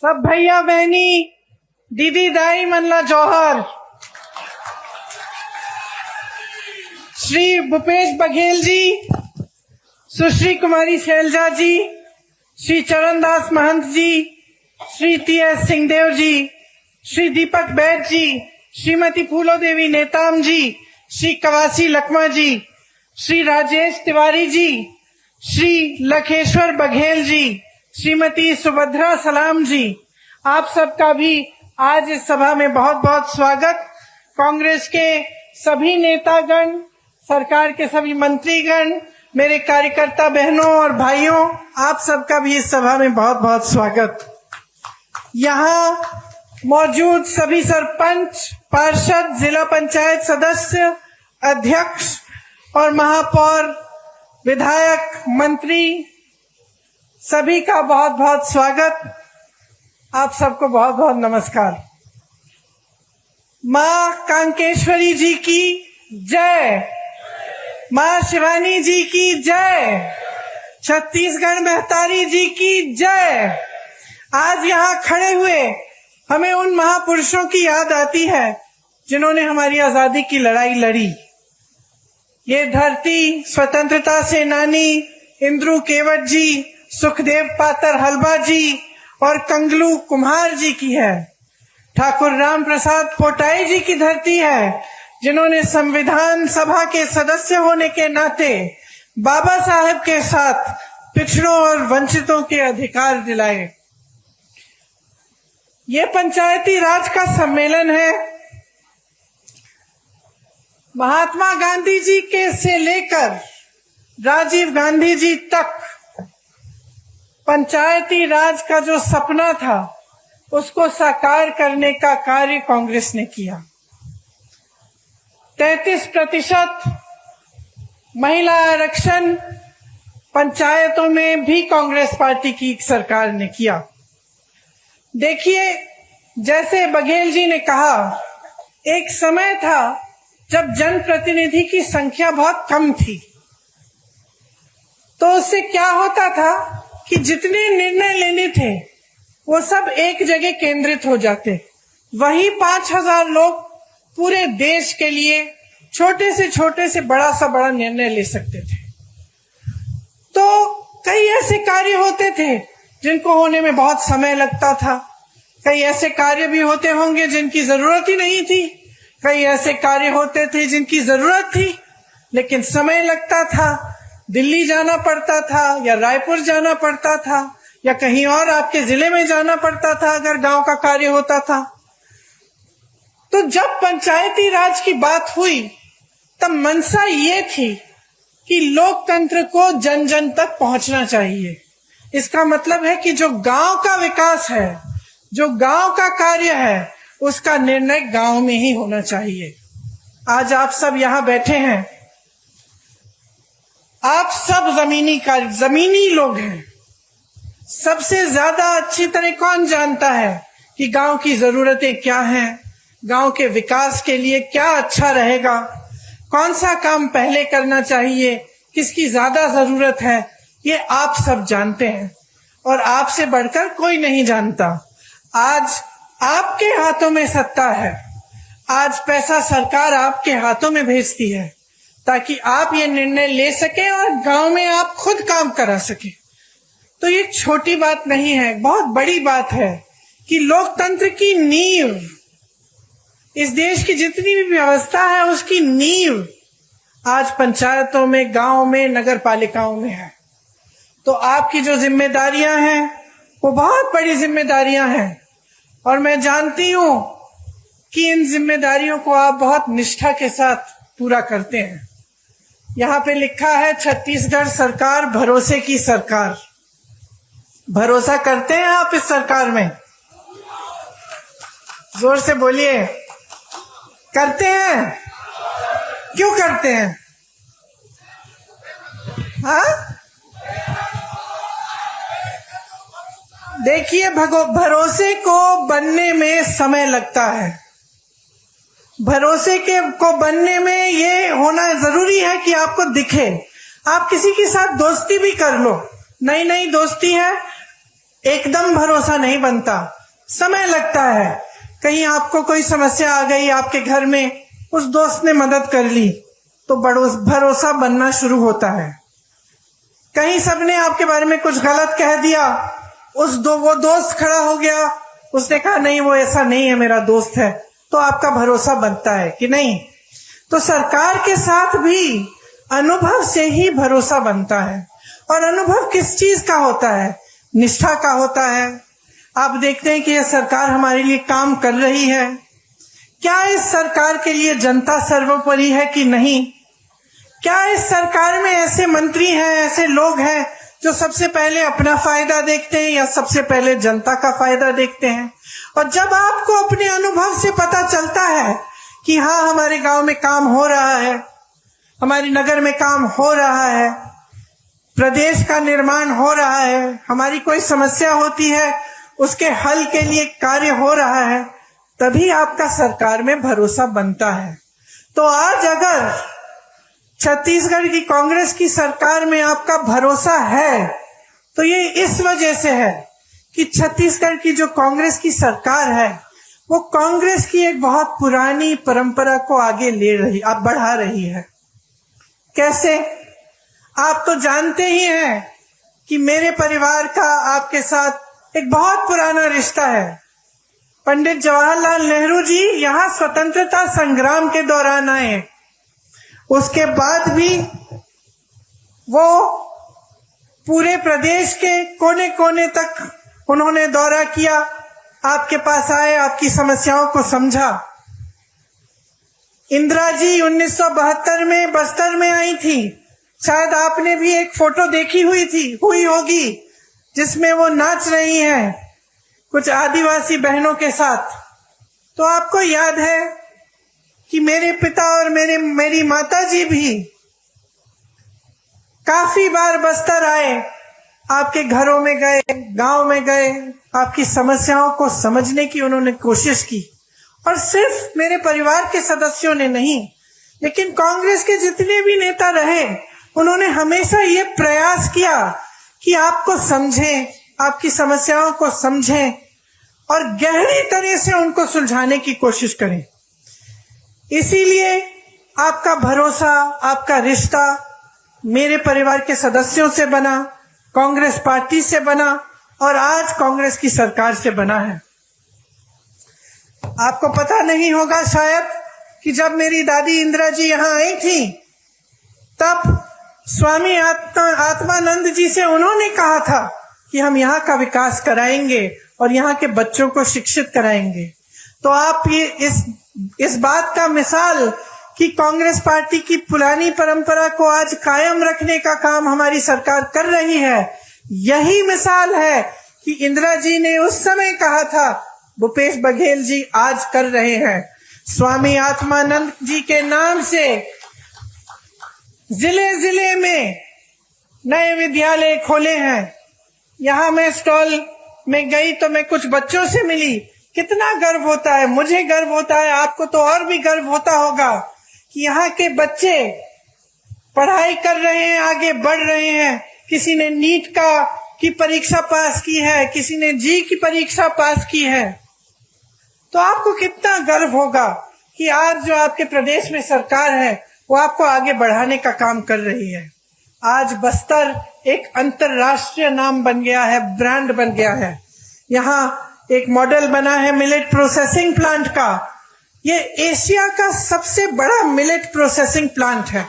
सब भैया बहनी, दीदी दाई मल्ला जौहर, श्री भूपेश बघेल जी, सुश्री कुमारी शैलजा जी, श्री चरणदास महंत जी, श्री टी.एस. सिंहदेव जी, श्री दीपक बैद जी, श्रीमती फूलो देवी नेताम जी, श्री कवासी लकमा जी, श्री राजेश तिवारी जी, श्री लखेश्वर बघेल जी, श्रीमती सुभद्रा सलाम जी, आप सबका भी आज इस सभा में बहुत बहुत स्वागत। कांग्रेस के सभी नेतागण, सरकार के सभी मंत्रीगण, मेरे कार्यकर्ता बहनों और भाइयों, आप सबका भी इस सभा में बहुत बहुत स्वागत। यहाँ मौजूद सभी सरपंच, पार्षद, जिला पंचायत सदस्य, अध्यक्ष और महापौर, विधायक, मंत्री, सभी का बहुत बहुत स्वागत। आप सबको बहुत बहुत नमस्कार। माँ कांकेश्वरी जी की जय, माँ शिवानी जी की जय, छत्तीसगढ़ महतारी जी की जय। आज यहाँ खड़े हुए हमें उन महापुरुषों की याद आती है जिन्होंने हमारी आजादी की लड़ाई लड़ी। ये धरती स्वतंत्रता सेनानी इंद्रू केवट जी, सुखदेव पातर हलबा जी और कंगलू कुम्हार जी की है। ठाकुर राम प्रसाद पोटाई जी की धरती है, जिन्होंने संविधान सभा के सदस्य होने के नाते बाबा साहेब के साथ पिछड़ों और वंचितों के अधिकार दिलाए। ये पंचायती राज का सम्मेलन है। महात्मा गांधी जी के से लेकर राजीव गांधी जी तक पंचायती राज का जो सपना था उसको साकार करने का कार्य कांग्रेस ने किया। 33% महिला आरक्षण पंचायतों में भी कांग्रेस पार्टी की सरकार ने किया। देखिए, जैसे बघेल जी ने कहा, एक समय था जब जनप्रतिनिधि की संख्या बहुत कम थी, तो उससे क्या होता था कि जितने निर्णय लेने थे वो सब एक जगह केंद्रित हो जाते। वही 5000 लोग पूरे देश के लिए छोटे से बड़ा सा बड़ा निर्णय ले सकते थे। तो कई ऐसे कार्य होते थे जिनको होने में बहुत समय लगता था। कई ऐसे कार्य भी होते होंगे जिनकी जरूरत ही नहीं थी। कई ऐसे कार्य होते थे जिनकी जरूरत थी लेकिन समय लगता था। दिल्ली जाना पड़ता था या रायपुर जाना पड़ता था या कहीं और आपके जिले में जाना पड़ता था अगर गांव का कार्य होता था। तो जब पंचायती राज की बात हुई तब मंशा ये थी कि लोकतंत्र को जन जन तक पहुंचना चाहिए। इसका मतलब है कि जो गांव का विकास है, जो गांव का कार्य है, उसका निर्णय गांव में ही होना चाहिए। आज आप सब यहाँ बैठे हैं, आप सब जमीनी लोग हैं। सबसे ज्यादा अच्छी तरह कौन जानता है कि गांव की जरूरतें क्या हैं, गांव के विकास के लिए क्या अच्छा रहेगा, कौन सा काम पहले करना चाहिए, किसकी ज्यादा जरूरत है, ये आप सब जानते हैं और आपसे बढ़कर कोई नहीं जानता। आज आपके हाथों में सत्ता है। आज पैसा सरकार आपके हाथों में भेजती है ताकि आप ये निर्णय ले सके और गांव में आप खुद काम करा सके। तो ये छोटी बात नहीं है, बहुत बड़ी बात है कि लोकतंत्र की नींव, इस देश की जितनी भी व्यवस्था है उसकी नींव आज पंचायतों में, गांव में, नगर पालिकाओं में है। तो आपकी जो जिम्मेदारियां हैं वो बहुत बड़ी जिम्मेदारियां हैं और मैं जानती हूं कि इन जिम्मेदारियों को आप बहुत निष्ठा के साथ पूरा करते हैं। यहाँ पे लिखा है छत्तीसगढ़ सरकार भरोसे की सरकार। भरोसा करते हैं आप इस सरकार में? जोर से बोलिए, करते हैं? क्यों करते हैं? हाँ, देखिए, भरोसे को बनने में समय लगता है। भरोसे को बनने में ये होना जरूरी है कि आपको दिखे। आप किसी के साथ दोस्ती भी कर लो, नई नई दोस्ती है, एकदम भरोसा नहीं बनता, समय लगता है। कहीं आपको कोई समस्या आ गई आपके घर में, उस दोस्त ने मदद कर ली तो भरोसा बनना शुरू होता है। कहीं सबने आपके बारे में कुछ गलत कह दिया, वो दोस्त खड़ा हो गया, उसने कहा नहीं वो ऐसा नहीं है, मेरा दोस्त है, तो आपका भरोसा बनता है कि नहीं। तो सरकार के साथ भी अनुभव से ही भरोसा बनता है। और अनुभव किस चीज का होता है? निष्ठा का होता है। आप देखते हैं कि यह सरकार हमारे लिए काम कर रही है। क्या इस सरकार के लिए जनता सर्वोपरि है कि नहीं? क्या इस सरकार में ऐसे मंत्री हैं, ऐसे लोग हैं जो सबसे पहले अपना फायदा देखते हैं या सबसे पहले जनता का फायदा देखते हैं? और जब आपको अपने अनुभव से पता चलता है कि हाँ हमारे गांव में काम हो रहा है, हमारे नगर में काम हो रहा है, प्रदेश का निर्माण हो रहा है, हमारी कोई समस्या होती है उसके हल के लिए कार्य हो रहा है, तभी आपका सरकार में भरोसा बनता है। तो आज अगर छत्तीसगढ़ की कांग्रेस की सरकार में आपका भरोसा है तो ये इस वजह से है कि छत्तीसगढ़ की जो कांग्रेस की सरकार है वो कांग्रेस की एक बहुत पुरानी परंपरा को आगे बढ़ा रही है। कैसे? आप तो जानते ही हैं कि मेरे परिवार का आपके साथ एक बहुत पुराना रिश्ता है। पंडित जवाहरलाल नेहरू जी यहाँ स्वतंत्रता संग्राम के दौरान आए, उसके बाद भी वो पूरे प्रदेश के कोने कोने तक उन्होंने दौरा किया, आपके पास आए, आपकी समस्याओं को समझा। इंदिरा जी 1972 में बस्तर में आई थी, शायद आपने भी एक फोटो देखी हुई होगी जिसमें वो नाच रही हैं कुछ आदिवासी बहनों के साथ। तो आपको याद है कि मेरे पिता और मेरी माता जी भी काफी बार बस्तर आए, आपके घरों में गए, गांव में गए, आपकी समस्याओं को समझने की उन्होंने कोशिश की। और सिर्फ मेरे परिवार के सदस्यों ने नहीं, लेकिन कांग्रेस के जितने भी नेता रहे उन्होंने हमेशा ये प्रयास किया कि आपको समझें, आपकी समस्याओं को समझें और गहरी तरह से उनको सुलझाने की कोशिश करें। इसीलिए आपका भरोसा, आपका रिश्ता मेरे परिवार के सदस्यों से बना, कांग्रेस पार्टी से बना और आज कांग्रेस की सरकार से बना है। आपको पता नहीं होगा शायद कि जब मेरी दादी इंदिरा जी यहाँ आई थी तब स्वामी आत्मानंद जी से उन्होंने कहा था कि हम यहाँ का विकास कराएंगे और यहाँ के बच्चों को शिक्षित कराएंगे। तो आप ये इस बात का मिसाल कि कांग्रेस पार्टी की पुरानी परंपरा को आज कायम रखने का काम हमारी सरकार कर रही है, यही मिसाल है कि इंदिरा जी ने उस समय कहा था, भूपेश बघेल जी आज कर रहे हैं। स्वामी आत्मानंद जी के नाम से जिले जिले में नए विद्यालय खोले हैं। यहाँ मैं स्टॉल में गई तो मैं कुछ बच्चों से मिली, कितना गर्व होता है, मुझे गर्व होता है, आपको तो और भी गर्व होता होगा कि यहाँ के बच्चे पढ़ाई कर रहे हैं, आगे बढ़ रहे हैं। किसी ने नीट की परीक्षा पास की है, किसी ने जी की परीक्षा पास की है। तो आपको कितना गर्व होगा कि आज जो आपके प्रदेश में सरकार है वो आपको आगे बढ़ाने का काम कर रही है। आज बस्तर एक अंतरराष्ट्रीय नाम बन गया है, ब्रांड बन गया है। यहाँ एक मॉडल बना है मिलेट प्रोसेसिंग प्लांट का। ये एशिया का सबसे बड़ा मिलेट प्रोसेसिंग प्लांट है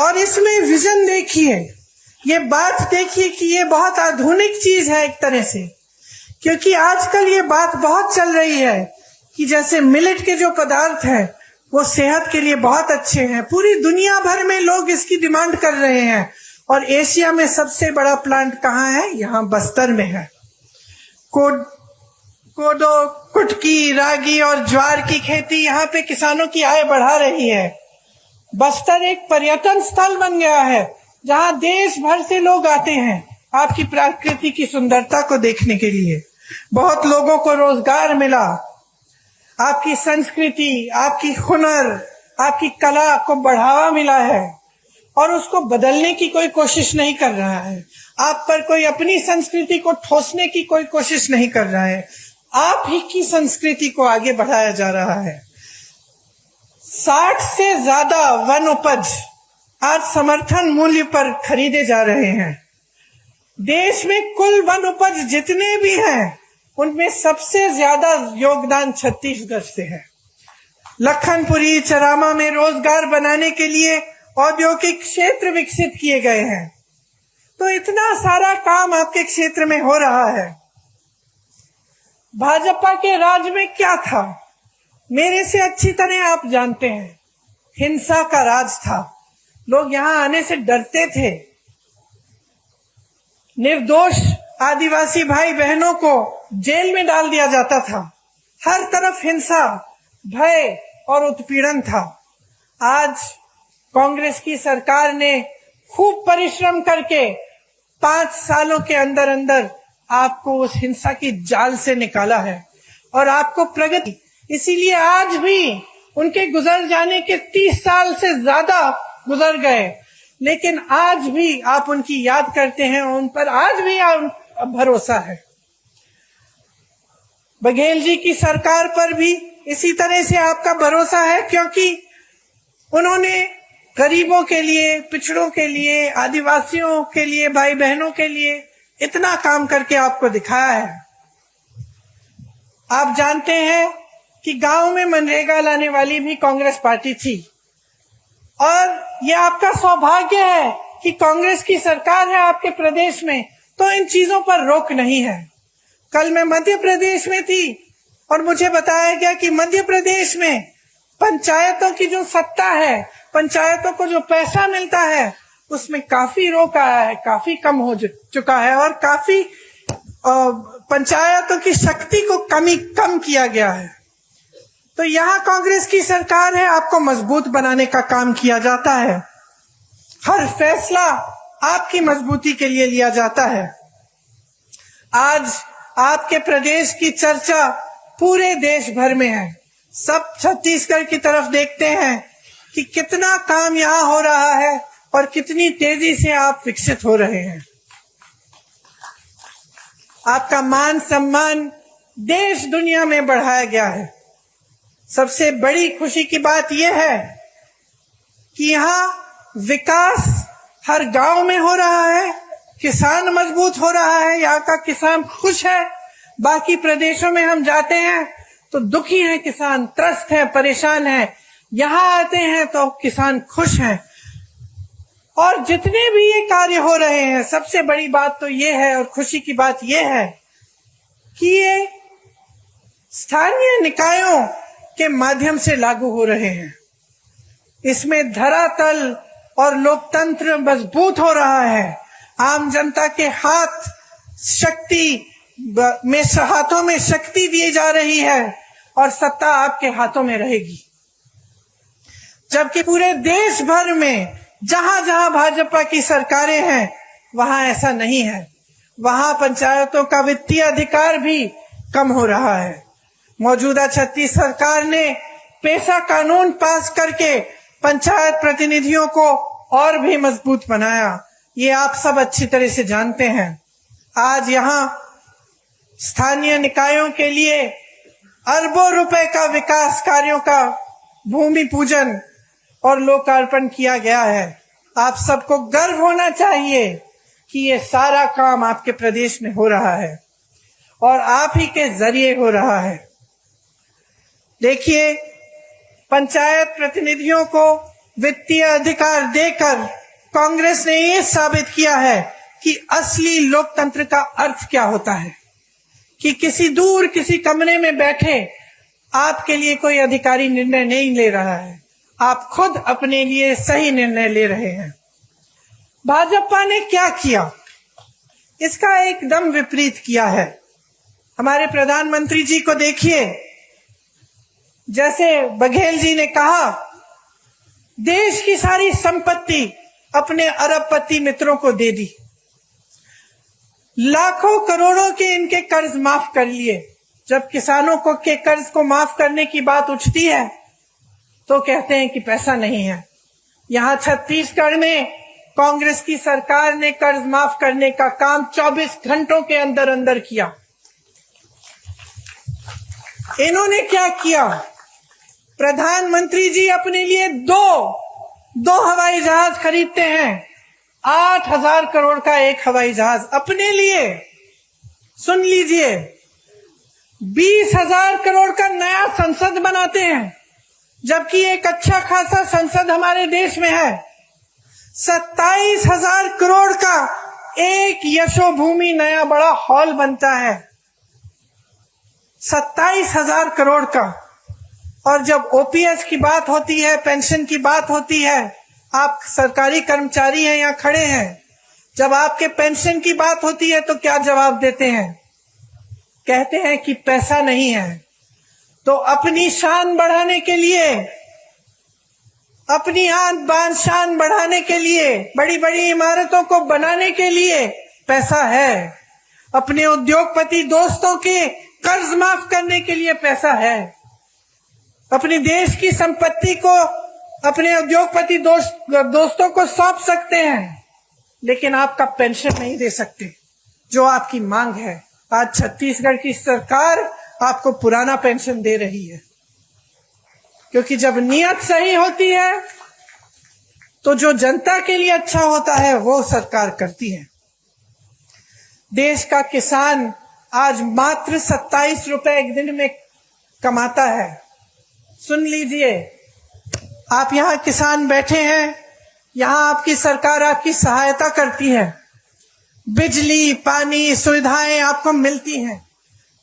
और इसमें विजन देखिए, ये बात देखिए कि ये बहुत आधुनिक चीज है एक तरह से, क्योंकि आजकल ये बात बहुत चल रही है कि जैसे मिलेट के जो पदार्थ हैं वो सेहत के लिए बहुत अच्छे हैं। पूरी दुनिया भर में लोग इसकी डिमांड कर रहे हैं और एशिया में सबसे बड़ा प्लांट कहाँ है? यहाँ बस्तर में है। कोदो, कुटकी, रागी और ज्वार की खेती यहाँ पे किसानों की आय बढ़ा रही है। बस्तर एक पर्यटन स्थल बन गया है जहाँ देश भर से लोग आते हैं आपकी प्रकृति की सुंदरता को देखने के लिए। बहुत लोगों को रोजगार मिला, आपकी संस्कृति, आपकी हुनर, आपकी कला को बढ़ावा मिला है और उसको बदलने की कोई कोशिश नहीं कर रहा है। आप पर कोई अपनी संस्कृति को ठोसने की कोई कोशिश नहीं कर रहा है। आप ही की संस्कृति को आगे बढ़ाया जा रहा है। 60 से ज्यादा वन उपज आज समर्थन मूल्य पर खरीदे जा रहे हैं। देश में कुल वन उपज जितने भी हैं, उनमें सबसे ज्यादा योगदान छत्तीसगढ़ से है। लखनपुरी चरामा में रोजगार बनाने के लिए औद्योगिक क्षेत्र विकसित किए गए हैं। तो इतना सारा काम आपके क्षेत्र में हो रहा है। भाजपा के राज में क्या था? मेरे से अच्छी तरह आप जानते हैं, हिंसा का राज था। लोग यहां आने से डरते थे। निर्दोष आदिवासी भाई बहनों को जेल में डाल दिया जाता था। हर तरफ हिंसा, भय और उत्पीड़न था। आज कांग्रेस की सरकार ने खूब परिश्रम करके 5 सालों के अंदर अंदर आपको उस हिंसा की जाल से निकाला है और आपको प्रगति। इसीलिए आज भी उनके गुजर जाने के 30 साल से ज्यादा गुजर गए, लेकिन आज भी आप उनकी याद करते हैं, उन पर आज भी भरोसा है। बघेल जी की सरकार पर भी इसी तरह से आपका भरोसा है, क्योंकि उन्होंने गरीबों के लिए, पिछड़ों के लिए, आदिवासियों के लिए, भाई बहनों के लिए इतना काम करके आपको दिखाया है। आप जानते हैं कि गांव में मनरेगा लाने वाली भी कांग्रेस पार्टी थी, और ये आपका सौभाग्य है कि कांग्रेस की सरकार है आपके प्रदेश में, तो इन चीजों पर रोक नहीं है। कल मैं मध्य प्रदेश में थी और मुझे बताया गया कि मध्य प्रदेश में पंचायतों की जो सत्ता है, पंचायतों को जो पैसा मिलता है, उसमें काफी रोक आया है, काफी कम हो चुका है और काफी पंचायतों की शक्ति को कम किया गया है। तो यहाँ कांग्रेस की सरकार है, आपको मजबूत बनाने का काम किया जाता है। हर फैसला आपकी मजबूती के लिए लिया जाता है। आज आपके प्रदेश की चर्चा पूरे देश भर में है। सब छत्तीसगढ़ की तरफ देखते हैं कि कितना काम यहाँ हो रहा है और कितनी तेजी से आप विकसित हो रहे हैं। आपका मान सम्मान देश दुनिया में बढ़ाया गया है। सबसे बड़ी खुशी की बात यह है कि यहाँ विकास हर गांव में हो रहा है, किसान मजबूत हो रहा है, यहाँ का किसान खुश है। बाकी प्रदेशों में हम जाते हैं तो दुखी हैं किसान, त्रस्त हैं, परेशान हैं। यहाँ आते हैं तो किसान खुश हैं। और जितने भी ये कार्य हो रहे हैं, सबसे बड़ी बात तो ये है और खुशी की बात ये है कि ये स्थानीय निकायों के माध्यम से लागू हो रहे हैं। इसमें धरातल और लोकतंत्र मजबूत हो रहा है। आम जनता के हाथों में शक्ति दी जा रही है और सत्ता आपके हाथों में रहेगी। जबकि पूरे देश भर में जहां जहां भाजपा की सरकारें हैं, वहां ऐसा नहीं है। वहां पंचायतों का वित्तीय अधिकार भी कम हो रहा है। मौजूदा छत्तीस सरकार ने पेशा कानून पास करके पंचायत प्रतिनिधियों को और भी मजबूत बनाया। ये आप सब अच्छी तरह से जानते हैं। आज यहाँ स्थानीय निकायों के लिए अरबों रुपए का विकास कार्यों का भूमि पूजन और लोकार्पण किया गया है। आप सबको गर्व होना चाहिए कि ये सारा काम आपके प्रदेश में हो रहा है और आप ही के जरिए हो रहा है। देखिए, पंचायत प्रतिनिधियों को वित्तीय अधिकार देकर कांग्रेस ने ये साबित किया है कि असली लोकतंत्र का अर्थ क्या होता है, कि किसी कमरे में बैठे आपके लिए कोई अधिकारी निर्णय नहीं ले रहा है, आप खुद अपने लिए सही निर्णय ले रहे हैं। भाजपा ने क्या किया? इसका एकदम विपरीत किया है। हमारे प्रधानमंत्री जी को देखिए, जैसे बघेल जी ने कहा, देश की सारी संपत्ति अपने अरबपति मित्रों को दे दी। लाखों करोड़ों के इनके कर्ज माफ कर लिए। जब किसानों को के कर्ज को माफ करने की बात उठती है तो कहते हैं कि पैसा नहीं है। यहाँ छत्तीसगढ़ में कांग्रेस की सरकार ने कर्ज माफ करने का काम 24 घंटों के अंदर अंदर किया। इन्होंने क्या किया? प्रधानमंत्री जी अपने लिए दो हवाई जहाज खरीदते हैं। 8,000 करोड़ का एक हवाई जहाज अपने लिए। सुन लीजिए, 20,000 करोड़ का नया संसद बनाते हैं, जबकि एक अच्छा खासा संसद हमारे देश में है। 27,000 करोड़ का एक यशोभूमि नया बड़ा हॉल बनता है, 27,000 करोड़ का। और जब ओपीएस की बात होती है, पेंशन की बात होती है, आप सरकारी कर्मचारी हैं, यहाँ खड़े हैं, जब आपके पेंशन की बात होती है तो क्या जवाब देते हैं? कहते हैं कि पैसा नहीं है। तो अपनी शान बढ़ाने के लिए, अपनी आन बान शान बढ़ाने के लिए, बड़ी बड़ी इमारतों को बनाने के लिए पैसा है। अपने उद्योगपति दोस्तों के कर्ज माफ करने के लिए पैसा है। अपने देश की संपत्ति को अपने उद्योगपति दोस्तों को सौंप सकते हैं, लेकिन आपका पेंशन नहीं दे सकते, जो आपकी मांग है। आज छत्तीसगढ़ की सरकार आपको पुराना पेंशन दे रही है, क्योंकि जब नीयत सही होती है तो जो जनता के लिए अच्छा होता है वो सरकार करती है। देश का किसान आज मात्र 27 रुपए एक दिन में कमाता है। सुन लीजिए, आप यहाँ किसान बैठे हैं, यहाँ आपकी सरकार आपकी सहायता करती है, बिजली पानी सुविधाएं आपको मिलती हैं।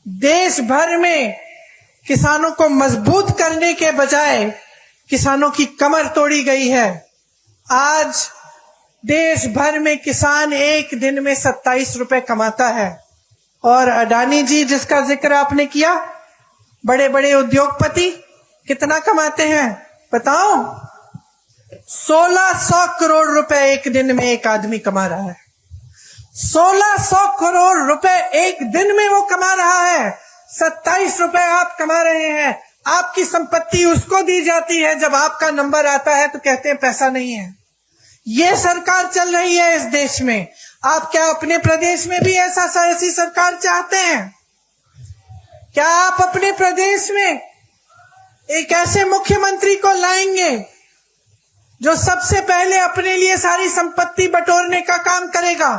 देश भर में किसानों को मजबूत करने के बजाय किसानों की कमर तोड़ी गई है। आज देश भर में किसान एक दिन में 27 रुपए कमाता है। और अडानी जी, जिसका जिक्र आपने किया, बड़े बड़े उद्योगपति कितना कमाते हैं बताओ? 1600 करोड़ रुपए एक दिन में एक आदमी कमा रहा है। 1600 करोड़ रुपए एक दिन में वो कमा रहा है। 27 रुपए आप कमा रहे हैं। आपकी संपत्ति उसको दी जाती है, जब आपका नंबर आता है तो कहते हैं पैसा नहीं है। ये सरकार चल रही है इस देश में। आप क्या अपने प्रदेश में भी ऐसी सरकार चाहते हैं? क्या आप अपने प्रदेश में एक ऐसे मुख्यमंत्री को लाएंगे जो सबसे पहले अपने लिए सारी संपत्ति बटोरने का काम करेगा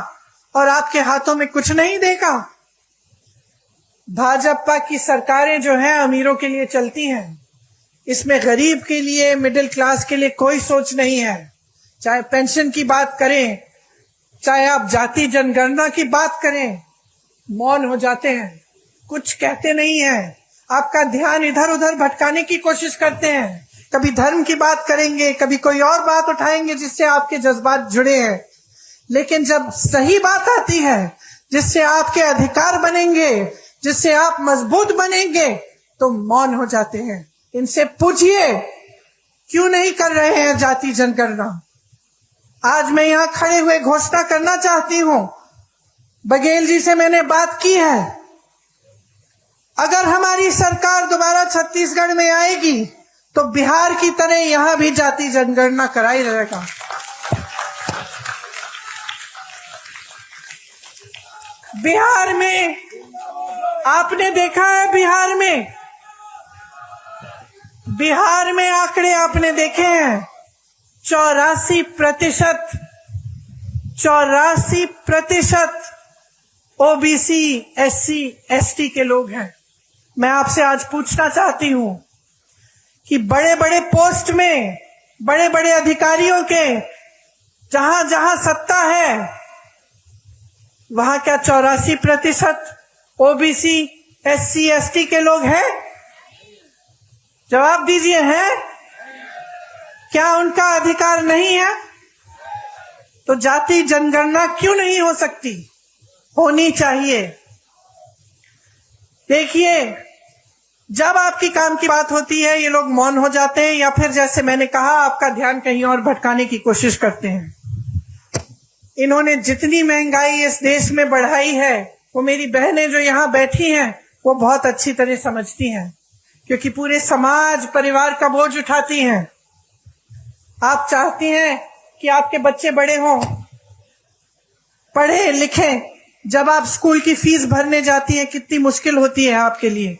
और आपके हाथों में कुछ नहीं देगा? भाजपा की सरकारें जो हैं अमीरों के लिए चलती हैं, इसमें गरीब के लिए, मिडिल क्लास के लिए कोई सोच नहीं है। चाहे पेंशन की बात करें, चाहे आप जाति जनगणना की बात करें, मौन हो जाते हैं, कुछ कहते नहीं हैं। आपका ध्यान इधर उधर भटकाने की कोशिश करते हैं। कभी धर्म की बात करेंगे, कभी कोई और बात उठाएंगे जिससे आपके जज्बात जुड़े हैं, लेकिन जब सही बात आती है जिससे आपके अधिकार बनेंगे, जिससे आप मजबूत बनेंगे, तो मौन हो जाते हैं। इनसे पूछिए क्यों नहीं कर रहे हैं जाति जनगणना। आज मैं यहाँ खड़े हुए घोषणा करना चाहती हूँ, बघेल जी से मैंने बात की है, अगर हमारी सरकार दोबारा छत्तीसगढ़ में आएगी तो बिहार की तरह यहां भी जाति जनगणना कराई रहेगा। बिहार में आपने देखा है, बिहार में आंकड़े आपने देखे हैं, 84% ओबीसी एससी एसटी के लोग हैं। मैं आपसे आज पूछना चाहती हूं कि बड़े बड़े पोस्ट में, बड़े बड़े अधिकारियों के जहां जहां सत्ता है, वहां क्या 84% ओबीसी एससी एसटी के लोग हैं? जवाब दीजिए, हैं? क्या उनका अधिकार नहीं है? तो जाति जनगणना क्यों नहीं हो सकती? होनी चाहिए। देखिए, जब आपकी काम की बात होती है ये लोग मौन हो जाते हैं, या फिर जैसे मैंने कहा आपका ध्यान कहीं और भटकाने की कोशिश करते हैं। इन्होंने जितनी महंगाई इस देश में बढ़ाई है, वो मेरी बहनें जो यहाँ बैठी हैं वो बहुत अच्छी तरह समझती हैं, क्योंकि पूरे समाज परिवार का बोझ उठाती हैं। आप चाहती हैं कि आपके बच्चे बड़े हों, पढ़े लिखें। जब आप स्कूल की फीस भरने जाती है कितनी मुश्किल होती है आपके लिए।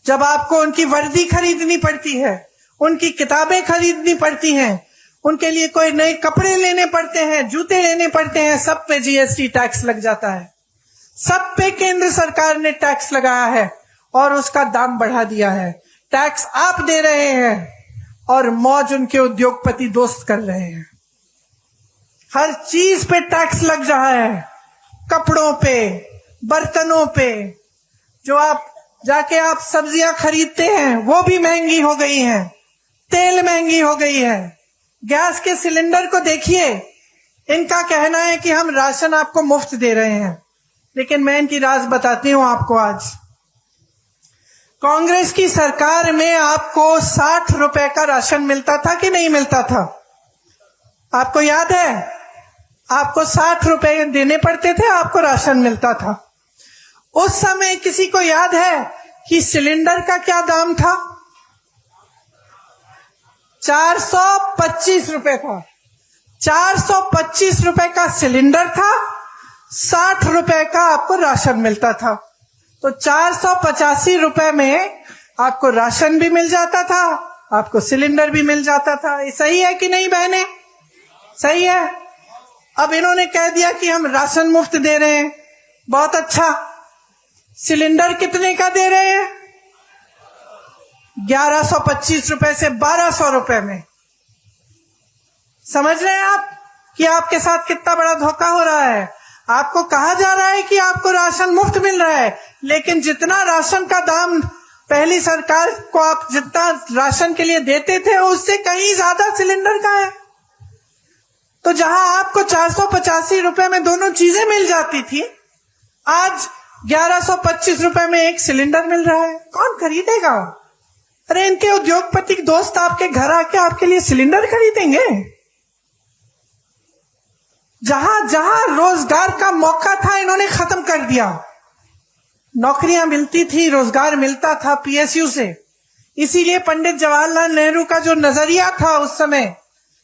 जब आपको उनकी वर्दी खरीदनी पड़ती है, उनकी किताबें खरीदनी पड़ती हैं, उनके लिए कोई नए कपड़े लेने पड़ते हैं, जूते लेने पड़ते हैं, सब पे जीएसटी टैक्स लग जाता है। सब पे केंद्र सरकार ने टैक्स लगाया है और उसका दाम बढ़ा दिया है। टैक्स आप दे रहे हैं और मौज उनके उद्योगपति दोस्त कर रहे हैं। हर चीज पे टैक्स लग रहा है, कपड़ों पे, बर्तनों पे। जो आप जाके आप सब्जियां खरीदते हैं वो भी महंगी हो गई हैं, तेल महंगी हो गई है। गैस के सिलेंडर को देखिए, इनका कहना है कि हम राशन आपको मुफ्त दे रहे हैं, लेकिन मैं इनकी राज बताती हूं आपको। आज कांग्रेस की सरकार में आपको 60 रुपए का राशन मिलता था कि नहीं मिलता था? आपको याद है? आपको 60 रुपए देने पड़ते थे, आपको राशन मिलता था। उस समय किसी को याद है कि सिलेंडर का क्या दाम था? 425 रुपए था। 425 रुपए का सिलेंडर था, 60 रुपए का आपको राशन मिलता था। तो 485 रुपए में आपको राशन भी मिल जाता था, आपको सिलेंडर भी मिल जाता था। ये सही है कि नहीं बहने? सही है। अब इन्होंने कह दिया कि हम राशन मुफ्त दे रहे हैं, बहुत अच्छा। सिलेंडर कितने का दे रहे हैं? 1125 रुपए से 1200 रुपए में। समझ रहे हैं आप कि आपके साथ कितना बड़ा धोखा हो रहा है? आपको कहा जा रहा है कि आपको राशन मुफ्त मिल रहा है, लेकिन जितना राशन का दाम पहली सरकार को आप जितना राशन के लिए देते थे उससे कहीं ज्यादा सिलेंडर का है। तो जहां आपको 485 रुपए में दोनों चीजें मिल जाती थी, आज 1125 रुपए में एक सिलेंडर मिल रहा है। कौन खरीदेगा? अरे इनके उद्योगपति दोस्त आपके घर आके आपके लिए सिलेंडर खरीदेंगे। जहां जहां रोजगार का मौका था इन्होंने खत्म कर दिया। नौकरियां मिलती थी, रोजगार मिलता था पीएसयू से। इसीलिए पंडित जवाहरलाल नेहरू का जो नजरिया था उस समय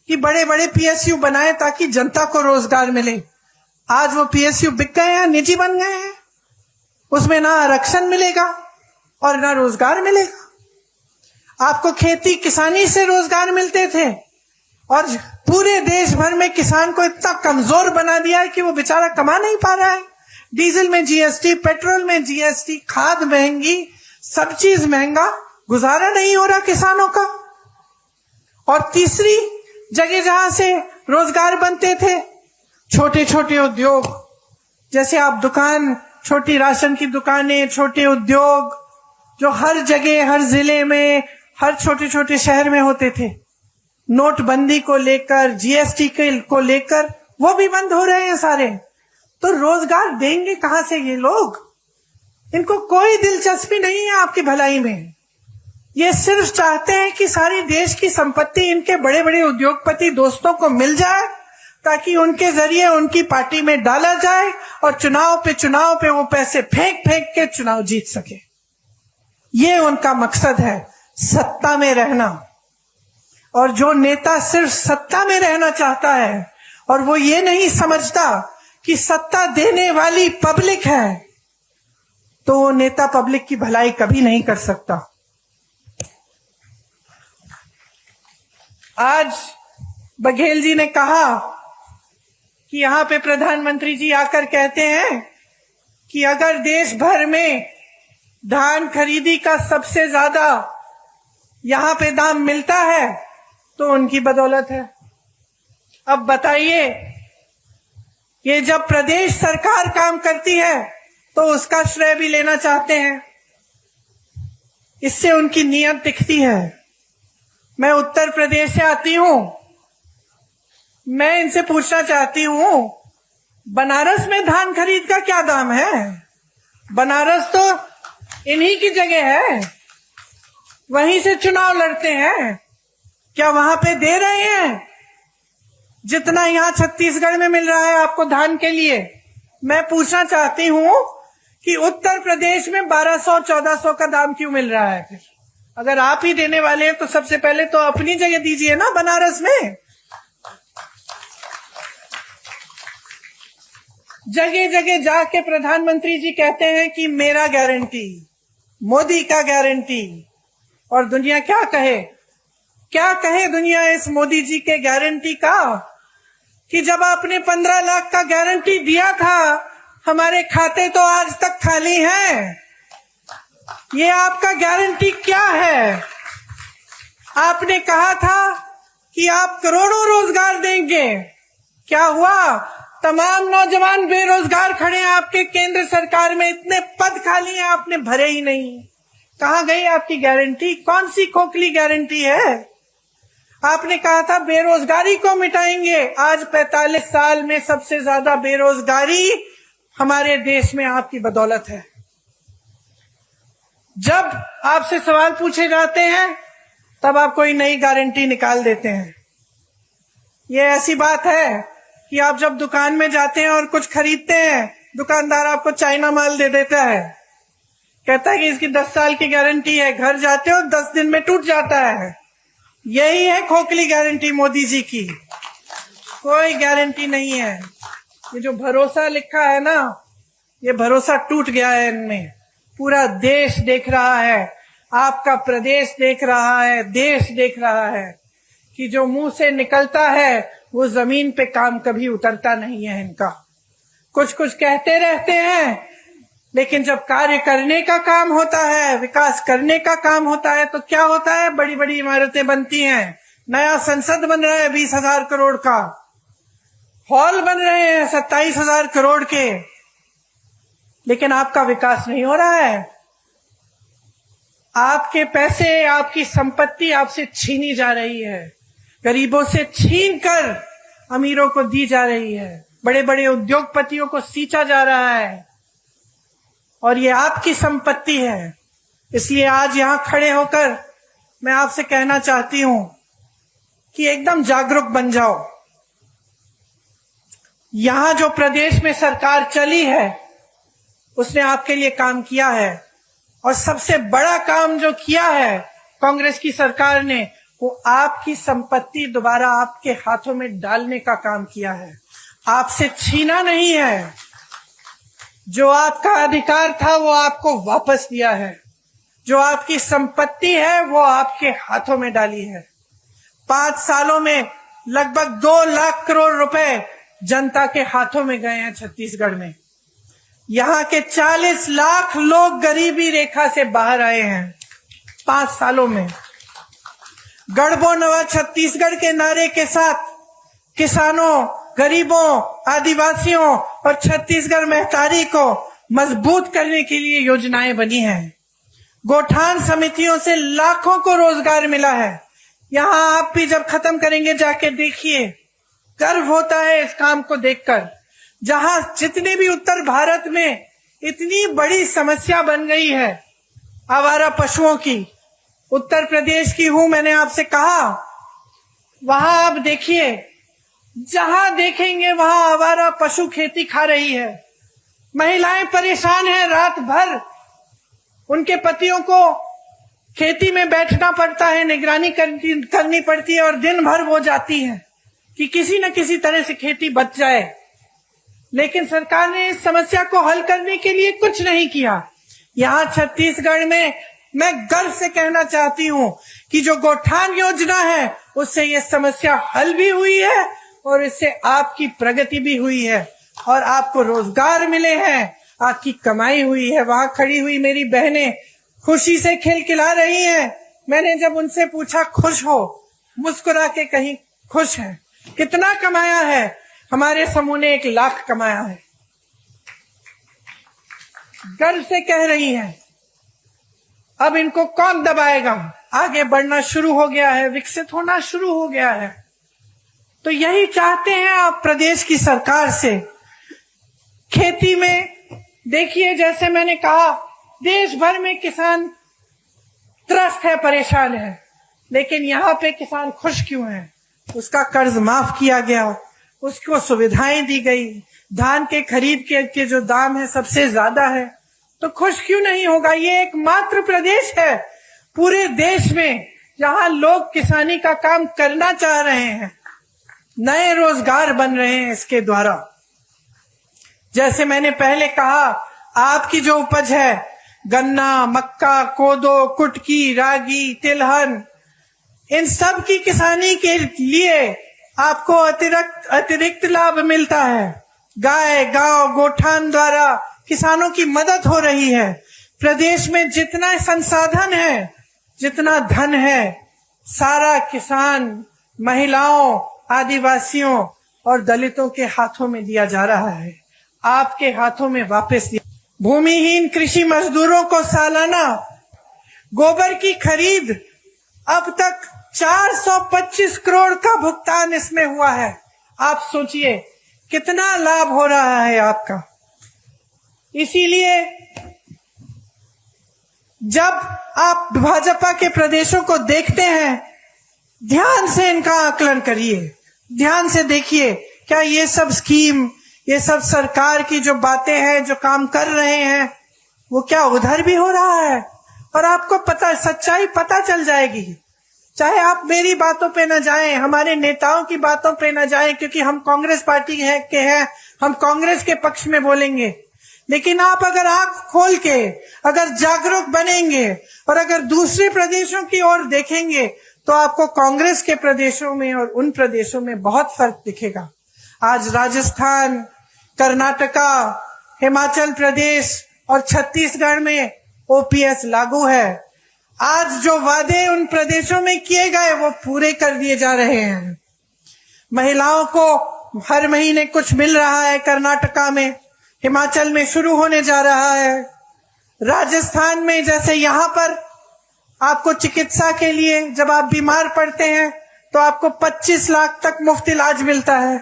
कि बड़े बड़े पीएसयू बनाए ताकि जनता को रोजगार मिले, आज वो पीएसयू बिक गए हैं, निजी बन गए हैं। उसमें ना आरक्षण मिलेगा और ना रोजगार मिलेगा। आपको खेती किसानी से रोजगार मिलते थे और पूरे देश भर में किसान को इतना कमजोर बना दिया है कि वो बेचारा कमा नहीं पा रहा है। डीजल में जीएसटी, पेट्रोल में जीएसटी, खाद महंगी, सब चीज महंगा, गुजारा नहीं हो रहा किसानों का। और तीसरी जगह जहां से रोजगार बनते थे, छोटे छोटे उद्योग, जैसे आप दुकान, छोटी राशन की दुकानें, छोटे उद्योग जो हर जगह, हर जिले में, हर छोटे छोटे शहर में होते थे, नोटबंदी को लेकर, जीएसटी को लेकर वो भी बंद हो रहे हैं सारे। तो रोजगार देंगे कहां से ये लोग? इनको कोई दिलचस्पी नहीं है आपकी भलाई में। ये सिर्फ चाहते हैं कि सारी देश की संपत्ति इनके बड़े बड़े उद्योगपति दोस्तों को मिल जाए ताकि उनके जरिए उनकी पार्टी में डाला जाए और चुनाव पे वो पैसे फेंक फेंक के चुनाव जीत सके। ये उनका मकसद है, सत्ता में रहना। और जो नेता सिर्फ सत्ता में रहना चाहता है और वो ये नहीं समझता कि सत्ता देने वाली पब्लिक है, तो वो नेता पब्लिक की भलाई कभी नहीं कर सकता। आज बघेल जी ने कहा कि यहां पे प्रधानमंत्री जी आकर कहते हैं कि अगर देश भर में धान खरीदी का सबसे ज्यादा यहां पे दाम मिलता है तो उनकी बदौलत है। अब बताइए, ये जब प्रदेश सरकार काम करती है तो उसका श्रेय भी लेना चाहते हैं, इससे उनकी नीयत दिखती है। मैं उत्तर प्रदेश से आती हूं, मैं इनसे पूछना चाहती हूं, बनारस में धान खरीद का क्या दाम है? बनारस तो इन्हीं की जगह है, वहीं से चुनाव लड़ते हैं। क्या वहां पे दे रहे हैं जितना यहां छत्तीसगढ़ में मिल रहा है आपको धान के लिए? मैं पूछना चाहती हूं कि उत्तर प्रदेश में 1200-1400 का दाम क्यों मिल रहा है? फिर अगर आप ही देने वाले हैं तो सबसे पहले तो अपनी जगह दीजिए ना बनारस में। जगह जगह जाके प्रधानमंत्री जी कहते हैं कि मेरा गारंटी, मोदी का गारंटी। और दुनिया क्या कहे दुनिया इस मोदी जी के गारंटी का, कि जब आपने 15 लाख का गारंटी दिया था, हमारे खाते तो आज तक खाली हैं। ये आपका गारंटी क्या है? आपने कहा था कि आप करोड़ों रोजगार देंगे, क्या हुआ? तमाम नौजवान बेरोजगार खड़े हैं आपके केंद्र सरकार में, इतने पद खाली हैं, आपने भरे ही नहीं। कहां गई आपकी गारंटी? कौन सी खोखली गारंटी है? आपने कहा था बेरोजगारी को मिटाएंगे, आज 45 साल में सबसे ज्यादा बेरोजगारी हमारे देश में आपकी बदौलत है। जब आपसे सवाल पूछे जाते हैं तब आप कोई नई गारंटी निकाल देते हैं। ये ऐसी बात है कि आप जब दुकान में जाते हैं और कुछ खरीदते हैं, दुकानदार आपको चाइना माल दे देता है, कहता है कि इसकी 10 साल की गारंटी है। घर जाते हो 10 दिन में टूट जाता है। यही है खोखली गारंटी मोदी जी की, कोई गारंटी नहीं है। ये जो भरोसा लिखा है ना, ये भरोसा टूट गया है इनमें। पूरा देश देख रहा है, आपका प्रदेश देख रहा है, देश देख रहा है कि जो मुंह से निकलता है वो जमीन पे काम कभी उतरता नहीं है इनका। कुछ कुछ कहते रहते हैं, लेकिन जब कार्य करने का काम होता है, विकास करने का काम होता है, तो क्या होता है? बड़ी बड़ी इमारतें बनती हैं, नया संसद बन रहा है 20,000 करोड़ का, हॉल बन रहे हैं 27,000 करोड़ के, लेकिन आपका विकास नहीं हो रहा है। आपके पैसे, आपकी संपत्ति आपसे छीनी जा रही है, गरीबों से छीन कर अमीरों को दी जा रही है, बड़े बड़े उद्योगपतियों को सींचा जा रहा है, और ये आपकी संपत्ति है। इसलिए आज यहां खड़े होकर मैं आपसे कहना चाहती हूं कि एकदम जागरूक बन जाओ। यहां जो प्रदेश में सरकार चली है उसने आपके लिए काम किया है, और सबसे बड़ा काम जो किया है कांग्रेस की सरकार ने, वो आपकी संपत्ति दोबारा आपके हाथों में डालने का काम किया है, आपसे छीना नहीं है। जो आपका अधिकार था वो आपको वापस दिया है, जो आपकी संपत्ति है वो आपके हाथों में डाली है। 5 सालों में लगभग 2 लाख करोड़ रुपए जनता के हाथों में गए हैं छत्तीसगढ़ में। यहाँ के 40 लाख लोग गरीबी रेखा से बाहर आए हैं 5 सालों में। गढ़बो नवा छत्तीसगढ़ के नारे के साथ किसानों, गरीबों, आदिवासियों और छत्तीसगढ़ महतारी को मजबूत करने के लिए योजनाएं बनी हैं। गोठान समितियों से लाखों को रोजगार मिला है। यहाँ आप भी जब खत्म करेंगे जाके देखिए, गर्व होता है इस काम को देखकर। जहां जितने भी उत्तर भारत में इतनी बड़ी समस्या बन गई है आवारा पशुओं की, उत्तर प्रदेश की हूं, मैंने आपसे कहा, वहां आप देखिए, जहां देखेंगे वहां आवारा पशु खेती खा रही है। महिलाएं परेशान हैं, रात भर उनके पतियों को खेती में बैठना पड़ता है, निगरानी करनी पड़ती है, और दिन भर वो जाती हैं कि किसी न किसी तरह से खेती बच जाए। लेकिन सरकार ने इस समस्या को हल करने के लिए कुछ नहीं किया। यहाँ छत्तीसगढ़ में मैं गर्व से कहना चाहती हूँ कि जो गोठान योजना है उससे ये समस्या हल भी हुई है, और इससे आपकी प्रगति भी हुई है, और आपको रोजगार मिले हैं, आपकी कमाई हुई है। वहां खड़ी हुई मेरी बहनें खुशी से खिलखिला रही हैं। मैंने जब उनसे पूछा खुश हो, मुस्कुरा के कहीं खुश है। कितना कमाया है? हमारे समूह ने 1 लाख कमाया है। गर्व से कह रही हैं। अब इनको कौन दबाएगा? आगे बढ़ना शुरू हो गया है, विकसित होना शुरू हो गया है। तो यही चाहते हैं आप प्रदेश की सरकार से। खेती में देखिए, जैसे मैंने कहा, देश भर में किसान त्रस्त है, परेशान है, लेकिन यहाँ पे किसान खुश क्यों है? उसका कर्ज माफ किया गया, उसको सुविधाएं दी गई, धान के खरीद के जो दाम है सबसे ज्यादा है, तो खुश क्यों नहीं होगा? ये एकमात्र प्रदेश है पूरे देश में जहां लोग किसानी का काम करना चाह रहे हैं, नए रोजगार बन रहे हैं इसके द्वारा। जैसे मैंने पहले कहा, आपकी जो उपज है, गन्ना, मक्का, कोदो, कुटकी, रागी, तिलहन, इन सब की किसानी के लिए आपको अतिरिक्त लाभ मिलता है। गाय, गांव, गोठान द्वारा किसानों की मदद हो रही है। प्रदेश में जितना संसाधन है, जितना धन है, सारा किसान, महिलाओं, आदिवासियों और दलितों के हाथों में दिया जा रहा है, आपके हाथों में वापस दिया। भूमिहीन कृषि मजदूरों को सालाना गोबर की खरीद अब तक 425 करोड़ का भुगतान इसमें हुआ है। आप सोचिए कितना लाभ हो रहा है आपका। इसीलिए जब आप भाजपा के प्रदेशों को देखते हैं, ध्यान से इनका आकलन करिए, ध्यान से देखिए, क्या ये सब स्कीम, ये सब सरकार की जो बातें हैं, जो काम कर रहे हैं, वो क्या उधर भी हो रहा है? और आपको पता, सच्चाई पता चल जाएगी। चाहे आप मेरी बातों पे न जाएं, हमारे नेताओं की बातों पे न जाएं, क्योंकि हम कांग्रेस पार्टी के हैं, हम कांग्रेस के पक्ष में बोलेंगे। लेकिन आप अगर आंख खोल के, अगर जागरूक बनेंगे और अगर दूसरे प्रदेशों की ओर देखेंगे, तो आपको कांग्रेस के प्रदेशों में और उन प्रदेशों में बहुत फर्क दिखेगा। आज राजस्थान, कर्नाटका, हिमाचल प्रदेश और छत्तीसगढ़ में ओपीएस लागू है। आज जो वादे उन प्रदेशों में किए गए वो पूरे कर दिए जा रहे हैं। महिलाओं को हर महीने कुछ मिल रहा है कर्नाटका में, हिमाचल में शुरू होने जा रहा है। राजस्थान में जैसे यहाँ पर आपको चिकित्सा के लिए जब आप बीमार पड़ते हैं तो आपको 25 लाख तक मुफ्त इलाज मिलता है।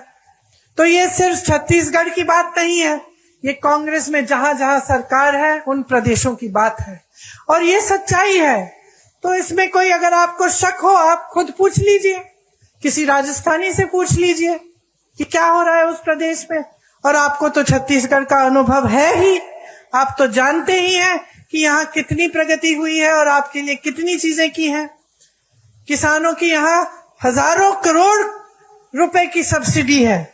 तो ये सिर्फ छत्तीसगढ़ की बात नहीं है, ये कांग्रेस में जहां जहां सरकार है उन प्रदेशों की बात है और ये सच्चाई है। तो इसमें कोई अगर आपको शक हो, आप खुद पूछ लीजिए, किसी राजस्थानी से पूछ लीजिए कि क्या हो रहा है उस प्रदेश में। और आपको तो छत्तीसगढ़ का अनुभव है ही, आप तो जानते ही हैं कि यहाँ कितनी प्रगति हुई है और आपके लिए कितनी चीजें की हैं। किसानों की यहाँ हजारों करोड़ रुपए की सब्सिडी है।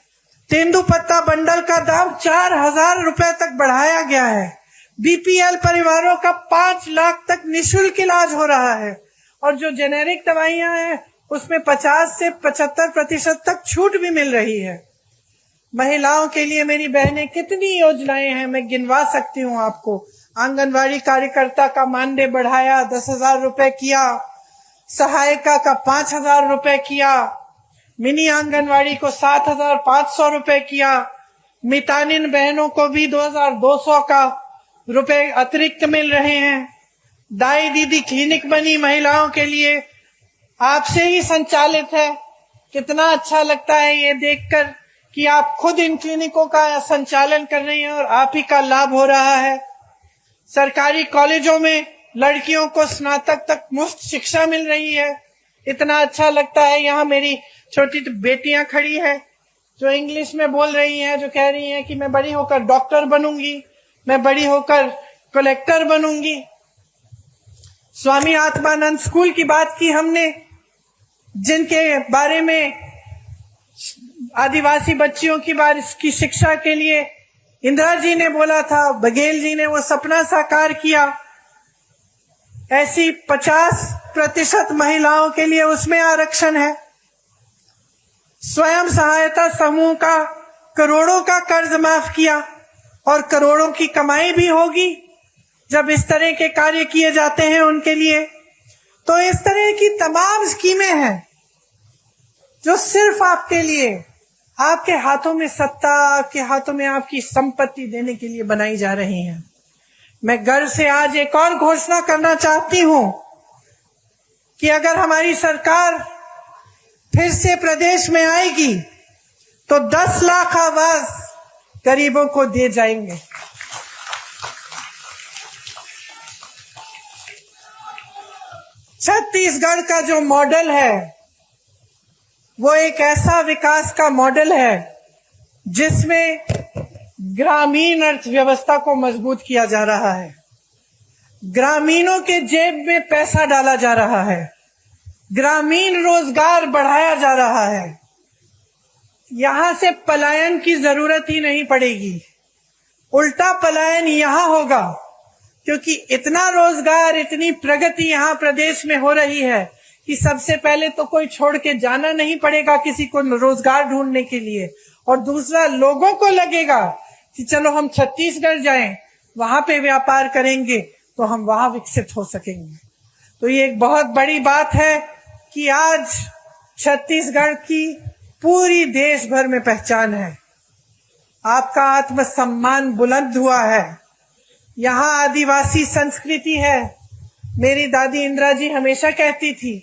तेंदुपत्ता बंडल का दाम 4,000 रुपए तक बढ़ाया गया है। बीपीएल परिवारों का 5 लाख तक निःशुल्क इलाज हो रहा है और जो जेनेरिक दवाइयां हैं उसमें 50 से 75% तक छूट भी मिल रही है। महिलाओं के लिए मेरी बहनें कितनी योजनाएं हैं, मैं गिनवा सकती हूँ आपको। आंगनवाड़ी कार्यकर्ता का मानदेय बढ़ाया, 10,000 रुपए किया। सहायिका का 5,000 रुपए किया। मिनी आंगनवाड़ी को 7,500 रुपए किया। मितानिन बहनों को भी 2,200 का रुपए अतिरिक्त मिल रहे हैं। दाई दीदी क्लिनिक बनी महिलाओं के लिए, आपसे ही संचालित है। कितना अच्छा लगता है ये देखकर कि आप खुद इन क्लिनिकों का संचालन कर रही हैं और आप ही का लाभ हो रहा है। सरकारी कॉलेजों में लड़कियों को स्नातक तक मुफ्त शिक्षा मिल रही है। इतना अच्छा लगता है। यहाँ मेरी छोटी बेटियां खड़ी हैं जो इंग्लिश में बोल रही हैं, जो कह रही हैं कि मैं बड़ी होकर डॉक्टर बनूंगी, मैं बड़ी होकर कलेक्टर बनूंगी। स्वामी आत्मानंद स्कूल की बात की हमने, जिनके बारे में आदिवासी बच्चियों की शिक्षा के लिए इंदिरा जी ने बोला था, बघेल जी ने वो सपना साकार किया। ऐसी 50% महिलाओं के लिए उसमें आरक्षण है। स्वयं सहायता समूह का करोड़ों का कर्ज माफ किया और करोड़ों की कमाई भी होगी जब इस तरह के कार्य किए जाते हैं उनके लिए। तो इस तरह की तमाम स्कीमें हैं जो सिर्फ आपके लिए, आपके हाथों में सत्ता, आपके हाथों में आपकी संपत्ति देने के लिए बनाई जा रही हैं। मैं गर्व से आज एक और घोषणा करना चाहती हूं कि अगर हमारी सरकार फिर से प्रदेश में आएगी तो 10 लाख आवास गरीबों को दिए जाएंगे। छत्तीसगढ़ का जो मॉडल है वो एक ऐसा विकास का मॉडल है जिसमें ग्रामीण अर्थव्यवस्था को मजबूत किया जा रहा है। ग्रामीणों के जेब में पैसा डाला जा रहा है। ग्रामीण रोजगार बढ़ाया जा रहा है। यहां से पलायन की जरूरत ही नहीं पड़ेगी। उल्टा पलायन यहाँ होगा, क्योंकि इतना रोजगार, इतनी प्रगति यहाँ प्रदेश में हो रही है कि सबसे पहले तो कोई छोड़ के जाना नहीं पड़ेगा किसी को रोजगार ढूंढने के लिए, और दूसरा लोगों को लगेगा कि चलो हम छत्तीसगढ़ जाएं, वहां पे व्यापार करेंगे तो हम वहां विकसित हो सकेंगे। तो ये एक बहुत बड़ी बात है कि आज छत्तीसगढ़ की पूरी देश भर में पहचान है। आपका आत्मसम्मान बुलंद हुआ है। यहाँ आदिवासी संस्कृति है। मेरी दादी इंदिरा जी हमेशा कहती थी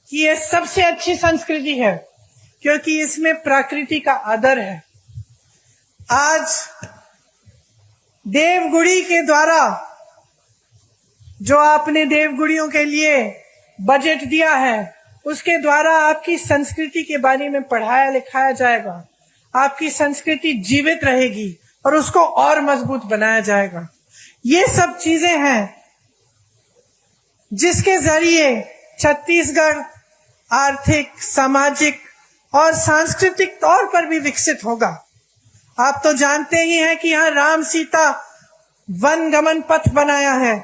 कि ये सबसे अच्छी संस्कृति है, क्योंकि इसमें प्रकृति का आदर है। आज देवगुड़ी के द्वारा जो आपने देवगुड़ियों के लिए बजट दिया है, उसके द्वारा आपकी संस्कृति के बारे में पढ़ाया लिखाया जाएगा। आपकी संस्कृति जीवित रहेगी और उसको और मजबूत बनाया जाएगा। ये सब चीजें हैं जिसके जरिए छत्तीसगढ़ आर्थिक, सामाजिक और सांस्कृतिक तौर पर भी विकसित होगा। आप तो जानते ही हैं कि यहाँ राम सीता वन गमन पथ बनाया है।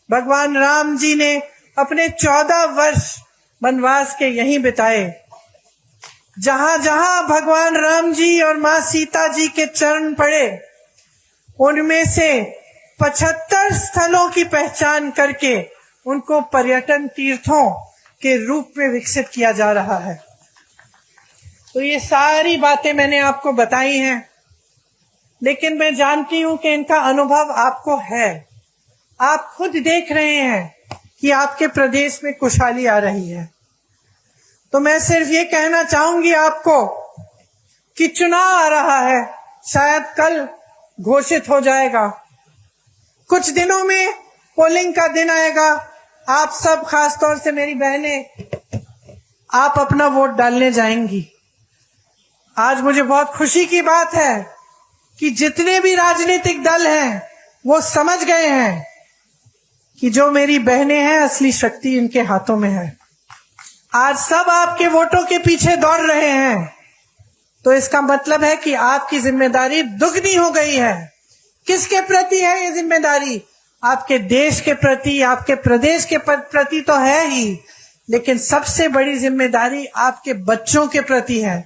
भगवान राम जी ने अपने 14 वर्ष वनवास के यहीं बिताए। जहां जहां भगवान राम जी और मां सीता जी के चरण पड़े, उनमें से 75 स्थलों की पहचान करके उनको पर्यटन तीर्थों के रूप में विकसित किया जा रहा है। तो ये सारी बातें मैंने आपको बताई हैं, लेकिन मैं जानती हूं कि इनका अनुभव आपको है। आप खुद देख रहे हैं कि आपके प्रदेश में खुशहाली आ रही है। तो मैं सिर्फ ये कहना चाहूंगी आपको कि चुनाव आ रहा है, शायद कल घोषित हो जाएगा। कुछ दिनों में पोलिंग का दिन आएगा। आप सब, खासतौर से मेरी बहनें, आप अपना वोट डालने जाएंगी। आज मुझे बहुत खुशी की बात है कि जितने भी राजनीतिक दल हैं वो समझ गए हैं कि जो मेरी बहनें हैं, असली शक्ति इनके हाथों में है। आज सब आपके वोटों के पीछे दौड़ रहे हैं। तो इसका मतलब है कि आपकी जिम्मेदारी दुगनी हो गई है। किसके प्रति है ये जिम्मेदारी? आपके देश के प्रति, आपके प्रदेश के प्रति तो है ही, लेकिन सबसे बड़ी जिम्मेदारी आपके बच्चों के प्रति है।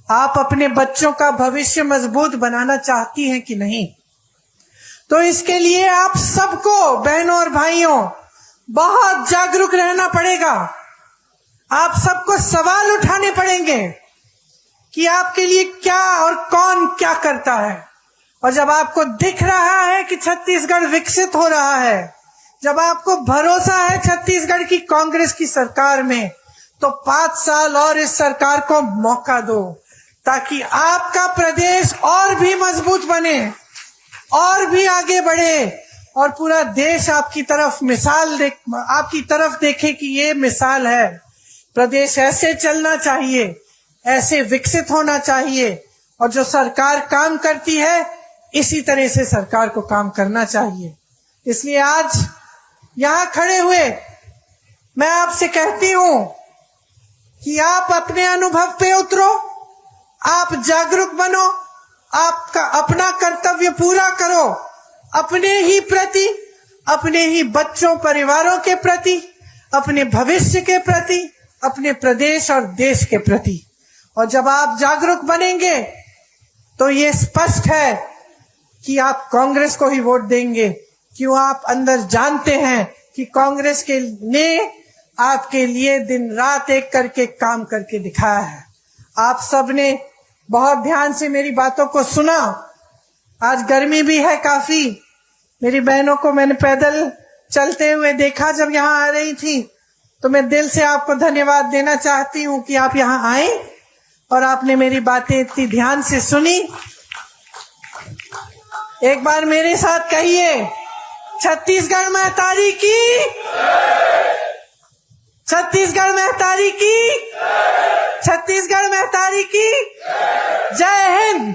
आप अपने बच्चों का भविष्य मजबूत बनाना चाहती हैं कि नहीं? तो इसके लिए आप सबको, बहनों और भाइयों, बहुत जागरूक रहना पड़ेगा। आप सबको सवाल उठाने पड़ेंगे कि आपके लिए क्या और कौन क्या करता है। और जब आपको दिख रहा है कि छत्तीसगढ़ विकसित हो रहा है, जब आपको भरोसा है छत्तीसगढ़ की कांग्रेस की सरकार में, तो 5 साल और इस सरकार को मौका दो, ताकि आपका प्रदेश और भी मजबूत बने, और भी आगे बढ़े, और पूरा देश आपकी तरफ देखे कि ये मिसाल है। प्रदेश ऐसे चलना चाहिए, ऐसे विकसित होना चाहिए, और जो सरकार काम करती है इसी तरह से सरकार को काम करना चाहिए। इसलिए आज यहाँ खड़े हुए मैं आपसे कहती हूं कि आप अपने अनुभव पे उतरो, आप जागरूक बनो, आपका अपना कर्तव्य पूरा करो, अपने ही प्रति, अपने ही बच्चों, परिवारों के प्रति, अपने भविष्य के प्रति, अपने प्रदेश और देश के प्रति। और जब आप जागरूक बनेंगे तो ये स्पष्ट है कि आप कांग्रेस को ही वोट देंगे। क्यों? आप अंदर जानते हैं कि कांग्रेस के ने आपके लिए दिन रात एक करके काम करके दिखाया है। आप सब ने बहुत ध्यान से मेरी बातों को सुना। आज गर्मी भी है काफी। मेरी बहनों को मैंने पैदल चलते हुए देखा जब यहाँ आ रही थी, तो मैं दिल से आपको धन्यवाद देना चाहती हूँ कि आप यहाँ आए और आपने मेरी बातें इतनी ध्यान से सुनी। एक बार मेरे साथ कहिए, छत्तीसगढ़ महतारी की, छत्तीसगढ़ महतारी की, छत्तीसगढ़ महतारी की जय हिंद।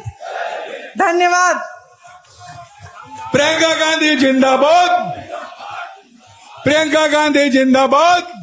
धन्यवाद। प्रियंका गांधी जिंदाबाद, प्रियंका गांधी जिंदाबाद।